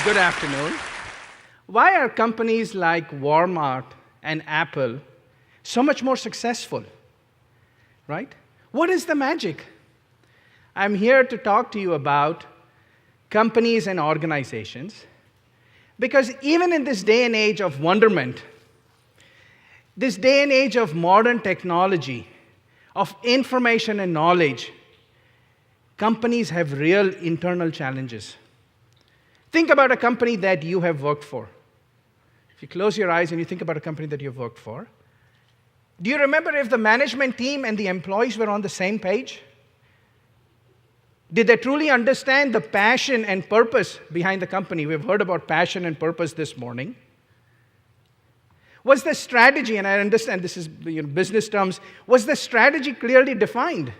Good afternoon. Why are companies like Walmart and Apple so much more successful, right? What is the magic? I'm here to talk to you about companies and organizations because even in this day and age of wonderment, this day and age of modern technology, of information and knowledge, companies have real internal challenges. Think about a company that you have worked for. If you close your eyes and you think about a company that you've worked for, do you remember if the management team and the employees were on the same page? Did they truly understand the passion and purpose behind the company? We've heard about passion and purpose this morning. Was the strategy, and I understand this is business terms, was the strategy clearly defined?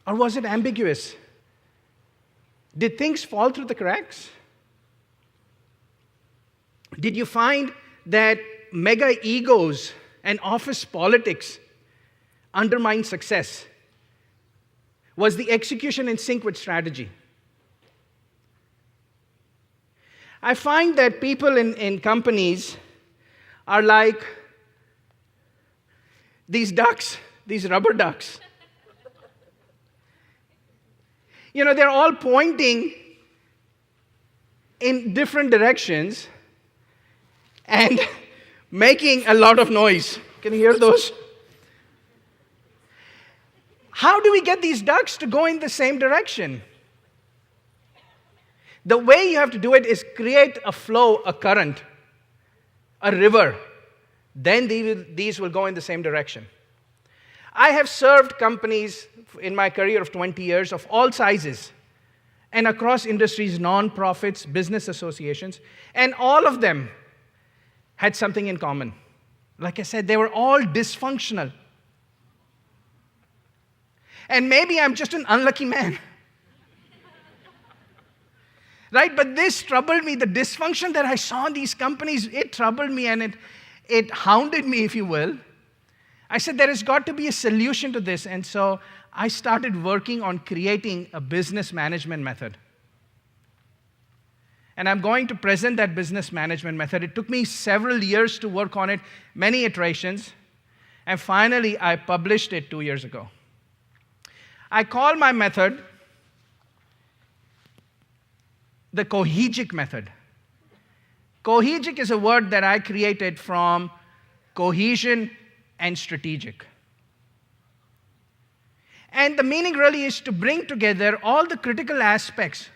Or was it ambiguous? Did things fall through the cracks? Did you find that mega egos and office politics undermine success? Was the execution in sync with strategy? I find that people in companies are like these ducks, these rubber ducks. They're all pointing in different directions and making a lot of noise. Can you hear those? How do we get these ducks to go in the same direction? The way you have to do it is create a flow, a current, a river. Then these will go in the same direction. I have served companies in my career of 20 years of all sizes and across industries, non-profits, business associations, and all of them had something in common. Like I said, they were all dysfunctional. And maybe I'm just an unlucky man. Right? But this troubled me. The dysfunction that I saw in these companies, it troubled me and it hounded me, if you will. I said, there has got to be a solution to this. And so I started working on creating a business management method. And I'm going to present that business management method. It took me several years to work on it, many iterations. And finally, I published it 2 years ago. I call my method the Cohegic Method. Cohegic is a word that I created from cohesion and strategic. And the meaning really is to bring together all the critical aspects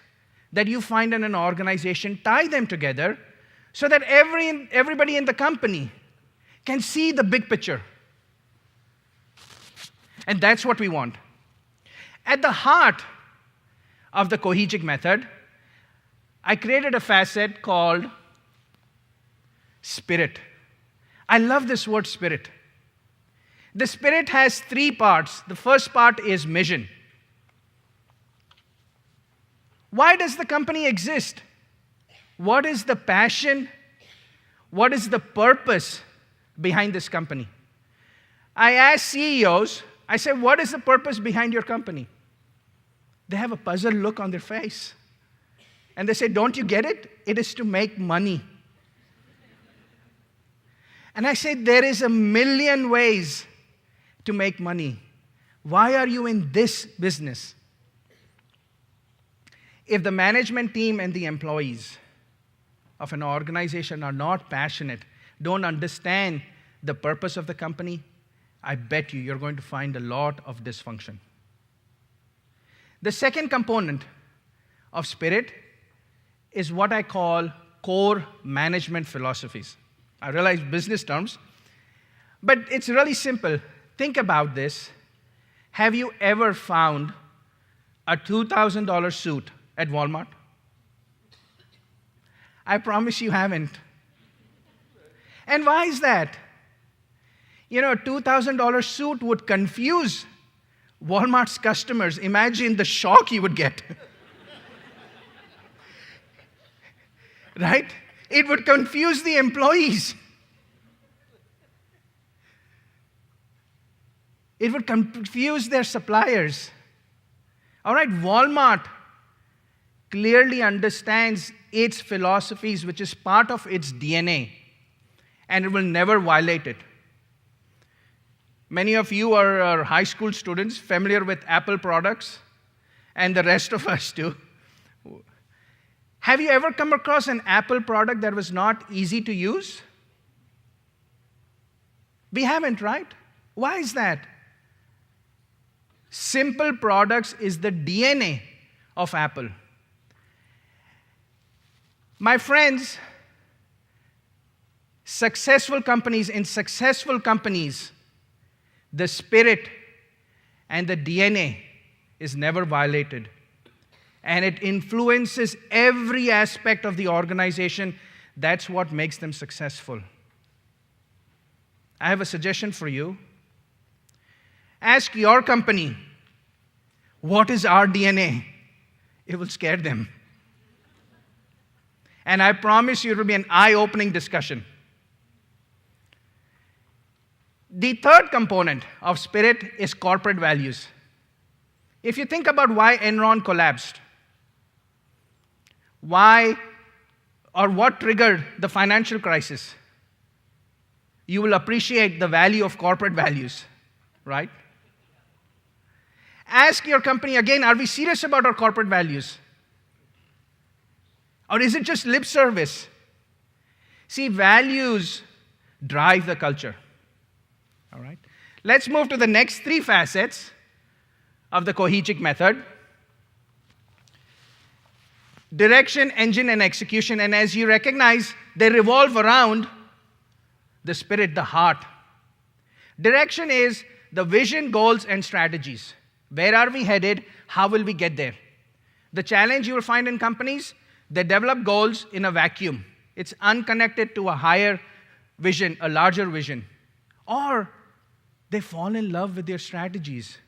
that you find in an organization, tie them together so that everybody in the company can see the big picture. And that's what we want. At the heart of the Cohegic Method, I created a facet called spirit. I love this word spirit. The spirit has 3 parts. The first part is mission. Why does the company exist? What is the passion? What is the purpose behind this company? I ask CEOs, I say, what is the purpose behind your company? They have a puzzled look on their face. And they say, don't you get it? It is to make money. And I say, there is a million ways to make money. Why are you in this business? If the management team and the employees of an organization are not passionate, don't understand the purpose of the company, I bet you're going to find a lot of dysfunction. The second component of spirit is what I call core management philosophies. I realize business terms, but it's really simple. Think about this. Have you ever found a $2,000 suit at Walmart? I promise you haven't. And why is that? A $2,000 suit would confuse Walmart's customers. Imagine the shock you would get. Right? It would confuse the employees. It would confuse their suppliers. All right, Walmart clearly understands its philosophies, which is part of its DNA, and it will never violate it. Many of you are high school students familiar with Apple products, and the rest of us too. Have you ever come across an Apple product that was not easy to use? We haven't, right? Why is that? Simple products is the DNA of Apple. My friends, successful companies, the spirit and the DNA is never violated. And it influences every aspect of the organization. That's what makes them successful. I have a suggestion for you. Ask your company, what is our DNA? It will scare them. And I promise you it will be an eye-opening discussion. The third component of spirit is corporate values. If you think about why Enron collapsed, why or what triggered the financial crisis, you will appreciate the value of corporate values, right? Ask your company again, are we serious about our corporate values? Or is it just lip service? See, values drive the culture. All right? Let's move to the next three facets of the Cohegic Method. Direction, engine, and execution. And as you recognize, they revolve around the spirit, the heart. Direction is the vision, goals, and strategies. Where are we headed? How will we get there? The challenge you will find in companies, they develop goals in a vacuum. It's unconnected to a higher vision, a larger vision. Or they fall in love with their strategies,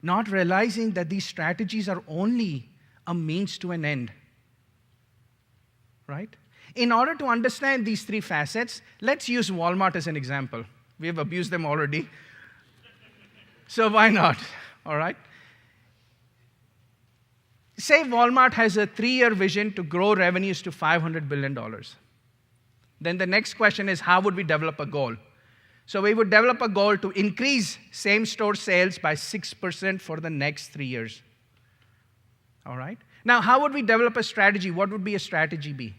not realizing that these strategies are only a means to an end. Right? In order to understand these three facets, let's use Walmart as an example. We have abused them already. So why not? All right? Say Walmart has a 3-year vision to grow revenues to $500 billion. Then the next question is, how would we develop a goal? So we would develop a goal to increase same-store sales by 6% for the next 3 years. All right? Now, how would we develop a strategy? What would be a strategy be?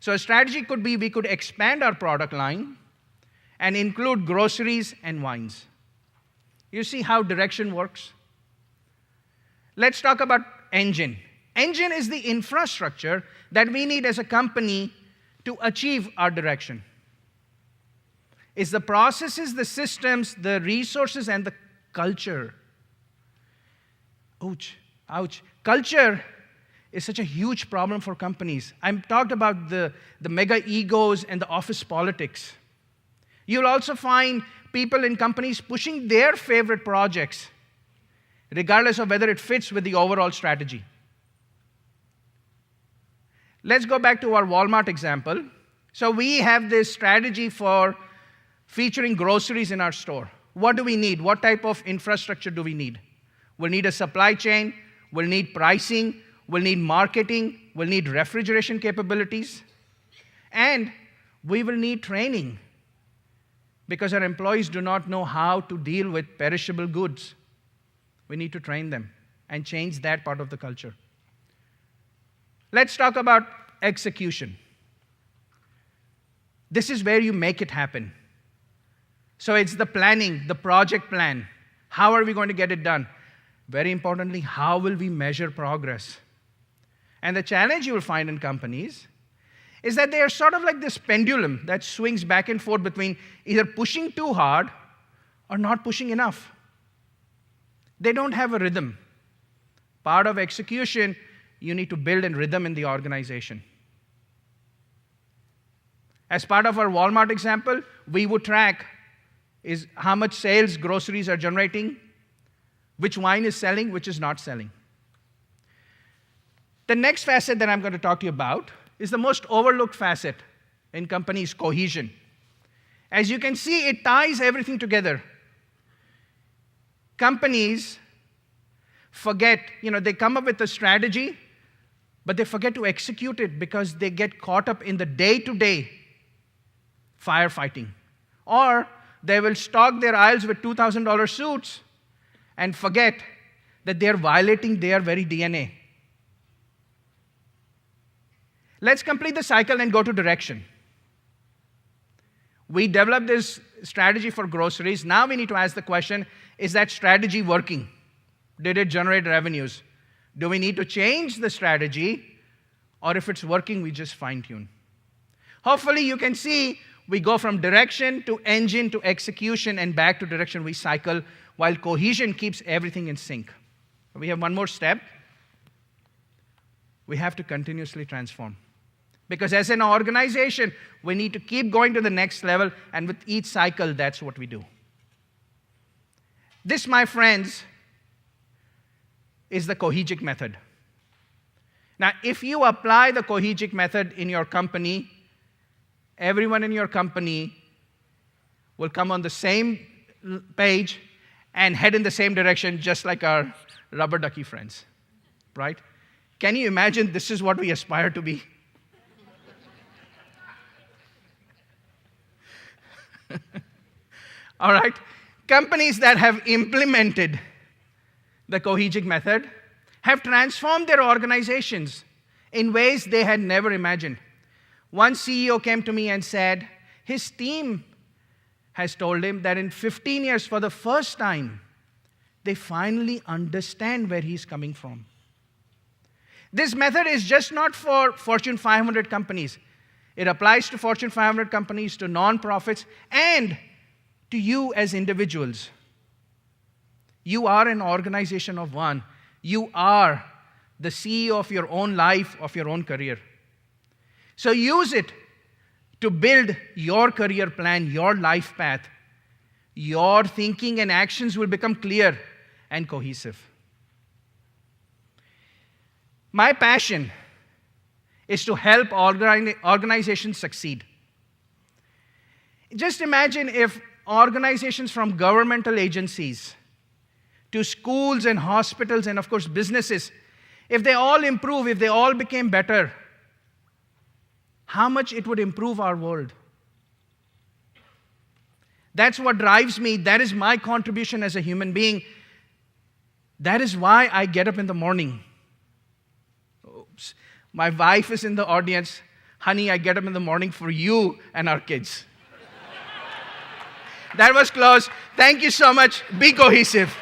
So a strategy could be we could expand our product line and include groceries and wines. You see how direction works? Let's talk about engine. Engine is the infrastructure that we need as a company to achieve our direction. It's the processes, the systems, the resources, and the culture. Ouch, ouch. Culture is such a huge problem for companies. I'm talked about the mega egos and the office politics. You'll also find people in companies pushing their favorite projects, regardless of whether it fits with the overall strategy. Let's go back to our Walmart example. So we have this strategy for featuring groceries in our store. What do we need? What type of infrastructure do we need? We'll need a supply chain, we'll need pricing, we'll need marketing, we'll need refrigeration capabilities, and we will need training because our employees do not know how to deal with perishable goods. We need to train them and change that part of the culture. Let's talk about execution. This is where you make it happen. So it's the planning, the project plan. How are we going to get it done? Very importantly, how will we measure progress? And the challenge you will find in companies is that they are sort of like this pendulum that swings back and forth between either pushing too hard or not pushing enough. They don't have a rhythm. Part of execution, you need to build a rhythm in the organization. As part of our Walmart example, we would track is how much sales groceries are generating, which wine is selling, which is not selling. The next facet that I'm going to talk to you about is the most overlooked facet in companies, cohesion. As you can see, it ties everything together. Companies forget, they come up with a strategy, but they forget to execute it because they get caught up in the day-to-day firefighting. Or they will stock their aisles with $2,000 suits and forget that they are violating their very DNA. Let's complete the cycle and go to direction. We developed this strategy for groceries. Now we need to ask the question, is that strategy working? Did it generate revenues? Do we need to change the strategy? Or if it's working, we just fine-tune? Hopefully you can see we go from direction to engine to execution and back to direction. We cycle while cohesion keeps everything in sync. We have one more step. We have to continuously transform. Because as an organization, we need to keep going to the next level, and with each cycle, that's what we do. This, my friends, is the Cohegic Method. Now, if you apply the Cohegic Method in your company, everyone in your company will come on the same page and head in the same direction, just like our rubber ducky friends, right? Can you imagine this is what we aspire to be? All right. Companies that have implemented the Cohegic Method have transformed their organizations in ways they had never imagined. One CEO came to me and said his team has told him that in 15 years, for the first time, they finally understand where he's coming from. This method is just not for Fortune 500 companies. It applies to Fortune 500 companies, to nonprofits, and to you as individuals. You are an organization of one. You are the CEO of your own life, of your own career. So use it to build your career plan, your life path. Your thinking and actions will become clear and cohesive. My passion is to help organizations succeed. Just imagine if organizations from governmental agencies to schools and hospitals and, of course, businesses, if they all improve, if they all became better, how much it would improve our world. That's what drives me. That is my contribution as a human being. That is why I get up in the morning. Oops. My wife is in the audience. Honey, I get up in the morning for you and our kids. That was close. Thank you so much. Be cohesive.